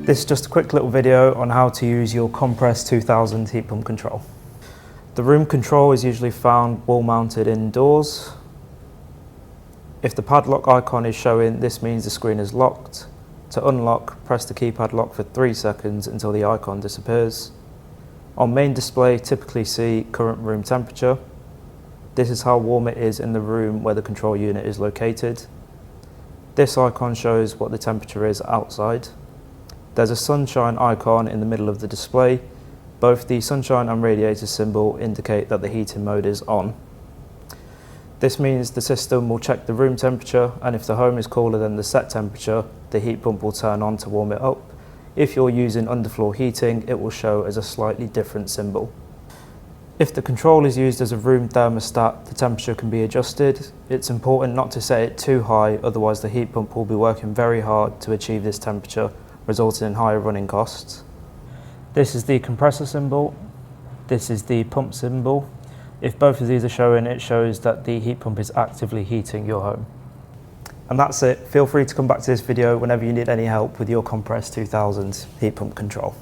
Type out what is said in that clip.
This is just a quick little video on how to use your Compress 2000 heat pump control. The room control is usually found wall mounted indoors. If the padlock icon is showing, this means the screen is locked. To unlock, press the keypad lock for 3 seconds until the icon disappears. On main display, typically see current room temperature. This is how warm it is in the room where the control unit is located. This icon shows what the temperature is outside. There's a sunshine icon in the middle of the display. Both the sunshine and radiator symbol indicate that the heating mode is on. This means the system will check the room temperature, and if the home is cooler than the set temperature, the heat pump will turn on to warm it up. If you're using underfloor heating, it will show as a slightly different symbol. If the control is used as a room thermostat, the temperature can be adjusted. It's important not to set it too high, otherwise the heat pump will be working very hard to achieve this temperature, resulting in higher running costs. This is the compressor symbol. This is the pump symbol. If both of these are showing, it shows that the heat pump is actively heating your home. And that's it. Feel free to come back to this video whenever you need any help with your Compress 2000 heat pump control.